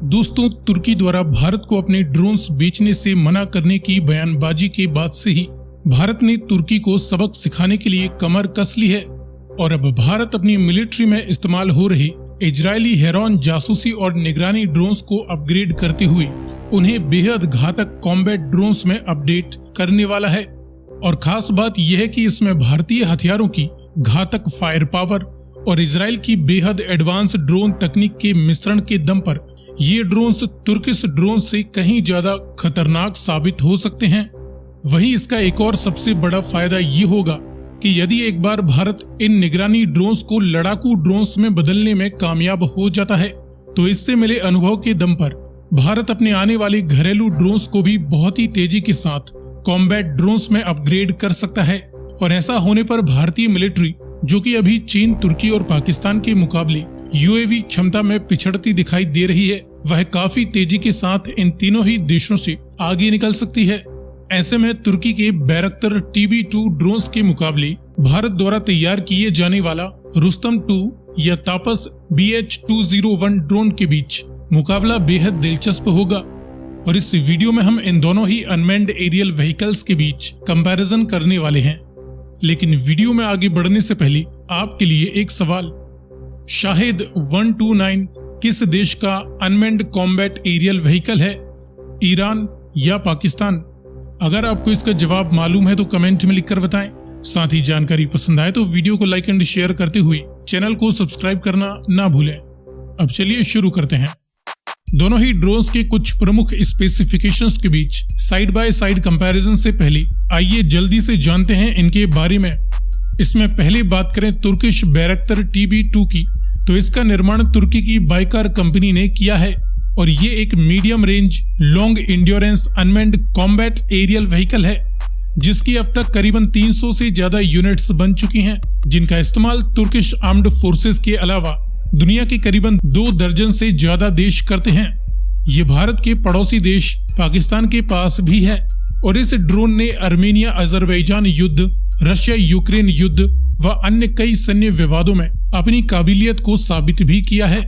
दोस्तों, तुर्की द्वारा भारत को अपने ड्रोन्स बेचने से मना करने की बयानबाजी के बाद से ही भारत ने तुर्की को सबक सिखाने के लिए कमर कस ली है और अब भारत अपनी मिलिट्री में इस्तेमाल हो रहे इजरायली हेरॉन जासूसी और निगरानी ड्रोन्स को अपग्रेड करते हुए उन्हें बेहद घातक कॉम्बैट ड्रोन्स में अपडेट करने वाला है। और खास बात यह है कि इसमें भारतीय हथियारों की घातक फायर पावर और इजराइल की बेहद एडवांस ड्रोन तकनीक के मिश्रण के दम पर ये ड्रोन्स तुर्किश ड्रोन से कहीं ज्यादा खतरनाक साबित हो सकते हैं। वहीं इसका एक और सबसे बड़ा फायदा ये होगा कि यदि एक बार भारत इन निगरानी ड्रोन्स को लड़ाकू ड्रोन्स में बदलने में कामयाब हो जाता है तो इससे मिले अनुभव के दम पर भारत अपने आने वाले घरेलू ड्रोन्स को भी बहुत ही तेजी के साथ कॉम्बैट ड्रोन्स में अपग्रेड कर सकता है। और ऐसा होने पर भारतीय मिलिट्री, जो कि अभी चीन, तुर्की और पाकिस्तान के मुकाबले यूएवी क्षमता में पिछड़ती दिखाई दे रही है, वह काफी तेजी के साथ इन तीनों ही देशों से आगे निकल सकती है। ऐसे में तुर्की के बैरक्तर TB2 ड्रोन्स के मुकाबले भारत द्वारा तैयार किए जाने वाला रुस्तम 2 या तापस BH-201 ड्रोन के बीच मुकाबला बेहद दिलचस्प होगा। और इस वीडियो में हम इन दोनों ही अनमैन्ड एरियल व्हीकल्स के बीच कंपैरिजन करने वाले हैं। लेकिन वीडियो में आगे बढ़ने से पहले आपके लिए एक सवाल, शाहिद 129 किस देश का अनमैन्ड कॉम्बैट एरियल व्हीकल है, ईरान या पाकिस्तान? अगर आपको इसका जवाब मालूम है तो कमेंट में लिखकर बताएं। साथ ही जानकारी पसंद आए तो वीडियो को लाइक एंड शेयर करते हुए चैनल को सब्सक्राइब करना ना भूलें। अब चलिए शुरू करते हैं। दोनों ही ड्रोन्स के कुछ प्रमुख स्पेसिफिकेशंस के beach side by side comparison से पहले आइए जल्दी से जानते हैं इनके बारे में। इसमें पहले बात करें तुर्किश बैरक्तर TB2 की, तो इसका निर्माण तुर्की की बाइकार कंपनी ने किया है और ये एक medium range long endurance unmanned combat aerial vehicle है जिसकी अब तक करीबन 300 से ज्यादा यूनिट्स बन चुकी हैं, जिनका इस्तेमाल तुर्किश आर्म्ड फोर्सेस के अलावा दुनिया के करीबन 2 दर्जन से ज्यादा देश करते हैं। ये भारत के पड़ोसी देश पाकिस्तान के पास भी है और इस ड्रोन ने आर्मेनिया अजरबैजान युद्ध, रशिया यूक्रेन युद्ध व अन्य कई सैन्य विवादों में अपनी काबिलियत को साबित भी किया है।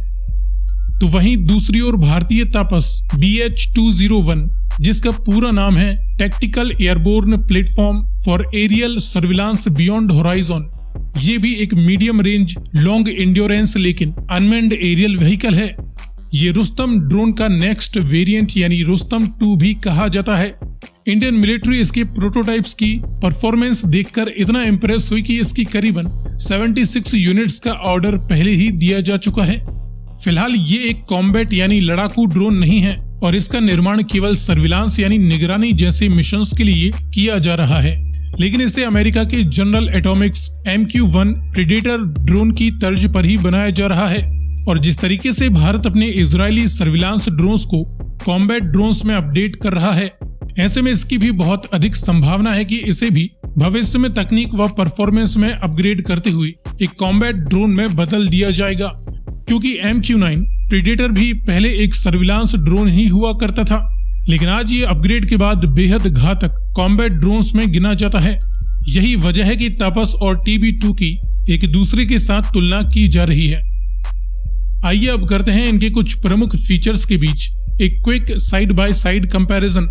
तो वहीं दूसरी ओर भारतीय तापस BH-201, जिसका पूरा नाम है tactical airborne platform for aerial surveillance beyond horizon, ये भी एक मीडियम रेंज लॉन्ग इंड्योरेंस लेकिन अनमैन्ड एरियल व्हीकल है। ये रुस्तम ड्रोन का नेक्स्ट वेरिएंट यानी रुस्तम 2 भी कहा जाता है। इंडियन मिलिट्री इसके प्रोटोटाइप्स की परफॉर्मेंस देखकर इतना इम्प्रेस हुई कि इसकी करीबन 76 यूनिट्स का ऑर्डर पहले ही दिया जा चुका है। फिलहाल ये एक कॉम्बैट यानी लड़ाकू ड्रोन नहीं है और इसका निर्माण केवल सर्विलांस यानी निगरानी जैसे मिशंस के लिए किया जा रहा है, लेकिन इसे अमेरिका के general Atomics MQ-1 predator drone की तर्ज पर ही बनाया जा रहा है। और जिस तरीके से भारत अपने इजरायली सर्विलांस ड्रोन्स को कॉम्बैट ड्रोन्स में अपडेट कर रहा है, ऐसे में इसकी भी बहुत अधिक संभावना है कि इसे भी भविष्य में तकनीक व परफॉर्मेंस में अपग्रेड करते हुए एक कॉम्बैट ड्रोन में बदल दिया जाएगा, क्योंकि MQ-9 प्रेडेटर भी पहले एक सर्विलांस ड्रोन ही हुआ करता था, लेकिन आज ये अपग्रेड के बाद बेहद घातक कॉम्बैट ड्रोन्स में गिना जाता है। यही वजह है कि तापस और TB2 की एक दूसरे के साथ तुलना की जा रही है। आइए अब करते हैं इनके कुछ प्रमुख फीचर्स के बीच एक quick side by side comparison.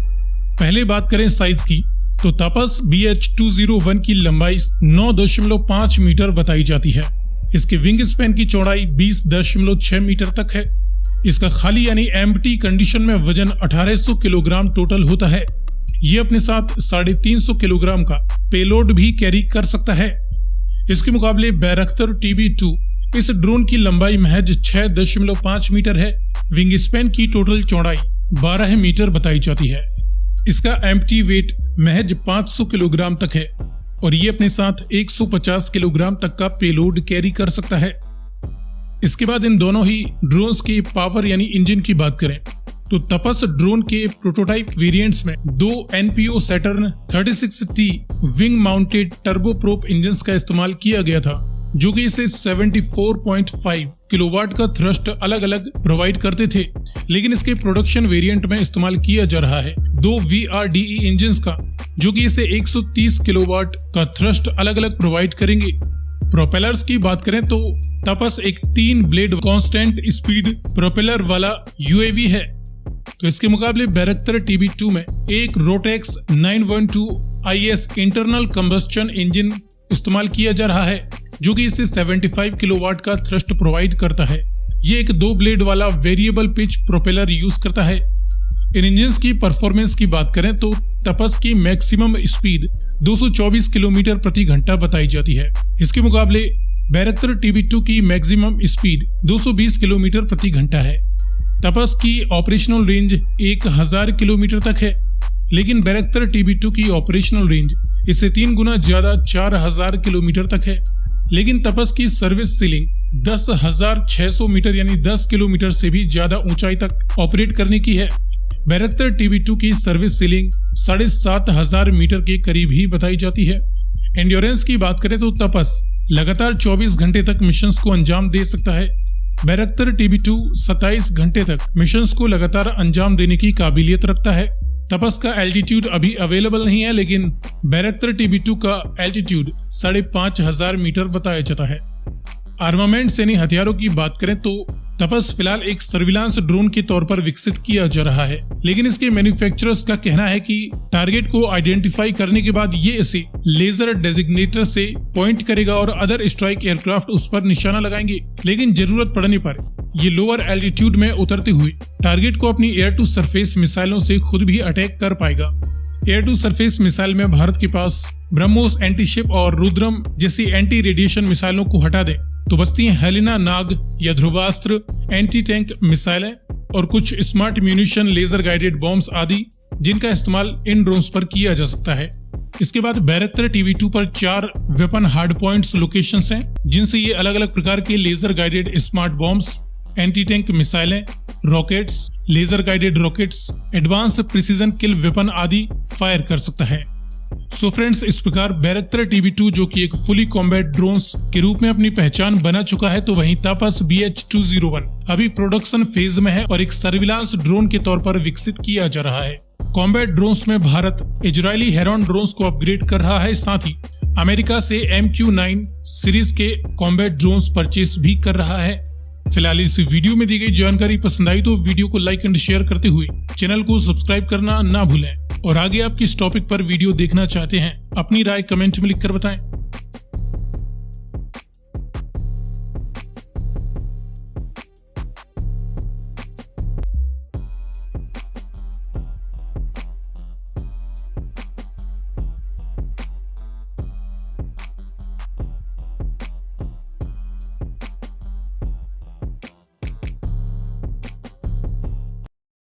पहले बात करें साइज की, तो तापस BH-201 की लंबाई 9.5 मीटर बताई जाती है। इसके विंग स्पैन की चौड़ाई 20.6 मीटर तक है। इसका खाली यानी एम्प्टी कंडीशन में वजन 1800 किलोग्राम टोटल होता है। ये अपने साथ 350 किलोग्राम का पेलोड भी कैरी कर सकता है। इसके मुकाबले बैरक्तर TB2 इस ड्रोन की लंबाई महज 6.5 मीटर है। विंग स्पैन की टोटल चौड़ाई 12 मीटर बताई जाती है। इसका एम्प्टी वेट महज 500 किलोग्राम तक है और ये अपने साथ 150 किलोग्राम तक का पेलोड कैरी कर सकता है। इसके बाद इन दोनों ही ड्रोन्स के पावर यानी इंजन की बात करें, तो तपस ड्रोन के प्रोटोटाइप वेरिएंट्स में 2 NPO Saturn 36T wing mounted turboprop engines का इस्तेमाल किया गया था, जो कि इसे 74.5 किलोवाट का थ्रस्ट अलग अलग प्रोवाइड करते थे। लेकिन इसके प्रोडक्शन वेरिएंट में इस्तेमाल किया जा रहा है 2 VRDE इंजन्स का, जो कि इसे 130 किलोवाट का थ्रस्ट अलग अलग प्रोवाइड करेंगे। प्रोपेलर्स की बात करें तो तपस एक 3 ब्लेड कांस्टेंट स्पीड प्रोपेलर वाला यूएवी है। तो इसके मुकाबले बैरक्टर TB2 में एक Rotex 912 IS internal combustion engine इस्तेमाल किया जा रहा है, जो कि इसे 75 किलोवाट का थ्रस्ट प्रोवाइड करता है। ये एक 2 ब्लेड वाला वेरिएबल पिच प्रोपेलर यूज करता है। इन इंजन्स की परफॉर्मेंस की बात करें तो तपस की मैक्सिमम स्पीड 224 किलोमीटर प्रति घंटा बताई जाती है। इसके मुकाबले बैरक्टर TB2 की मैक्सिमम स्पीड 220 किलोमीटर प्रति घंटा है। तपस की ऑपरेशनल रेंज 1000 किलोमीटर तक है, लेकिन बैरक्टर TB2 की ऑपरेशनल रेंज इससे 3 गुना ज्यादा 4000 किलोमीटर तक है। लेकिन तपस की सर्विस सीलिंग 10,600 मीटर यानी 10 किलोमीटर से भी ज्यादा ऊंचाई तक ऑपरेट करने की है। बैरक्टर TB2 की सर्विस सीलिंग 7,500 मीटर के करीब ही बताई जाती है। एंड्योरेंस की बात करें तो तपस लगातार 24 घंटे तक मिशंस को अंजाम दे सकता है। बैरक्टर TB2 27 घंटे तक मिशंस को लगातार अंजाम देने की काबिलियत रखता है। तपस का एल्टीट्यूड अभी अवेलेबल नहीं है, लेकिन बैरक्टर TB2 का एल्टीट्यूड 5,500 मीटर बताया जाता है। आर्मामेंट यानी हथियारों की बात करें तो तपस फिलहाल एक सर्विलांस ड्रोन के तौर पर विकसित किया जा रहा है, लेकिन इसके मैन्युफैक्चरर्स का कहना है कि टारगेट को आइडेंटिफाई करने के बाद ये इसे लेजर डेजिग्नेटर से पॉइंट करेगा और अदर स्ट्राइक एयरक्राफ्ट उस पर निशाना लगाएंगे। लेकिन जरूरत पड़ने पर ये लोअर एल्टीट्यूड में उतरते हुए टारगेट को अपनी एयर टू सरफेस मिसाइलों से खुद भी अटैक कर पाएगा। एयर टू सरफेस मिसाइल में भारत के पास ब्रह्मोस एंटीशिप और रुद्रम जैसी एंटी रेडिएशन मिसाइलों को हटा दें तो बचती हैं हेलिना नाग या ध्रुवास्त्र एंटी टैंक मिसाइलें और कुछ smart munition laser guided bombs आदि, जिनका इस्तेमाल इन ड्रोन्स पर किया जा सकता है। इसके बाद बैरक्टर TB2 पर 4 वेपन हार्ड पॉइंट्स लोकेशंस हैं, जिनसे ये अलग अलग प्रकार के laser guided smart bombs, anti tank मिसाइलें, rockets, laser guided rockets, advance precision kill weapon आदि फायर कर सकता है। सो फ्रेंड्स, इस प्रकार बैरक्टर TB2 जो कि एक फुली कॉम्बैट ड्रोन्स के रूप में अपनी पहचान बना चुका है, तो वहीं तपस BH-201 अभी प्रोडक्शन फेज में है और एक सर्विलांस ड्रोन के तौर पर विकसित किया जा रहा है। कॉम्बैट ड्रोन्स में भारत इजरायली हेरॉन ड्रोन्स को अपग्रेड कर रहा है, साथ ही अमेरिका से MQ-9 सीरीज के कॉम्बैट ड्रोन्स परचेस भी कर रहा है। फिलहाल इस वीडियो में दी गई जानकारी पसंद आई तो वीडियो को लाइक एंड शेयर करते हुए चैनल को सब्सक्राइब करना ना भूलें, और आगे आप किस टॉपिक पर वीडियो देखना चाहते हैं अपनी राय कमेंट में लिखकर बताएं।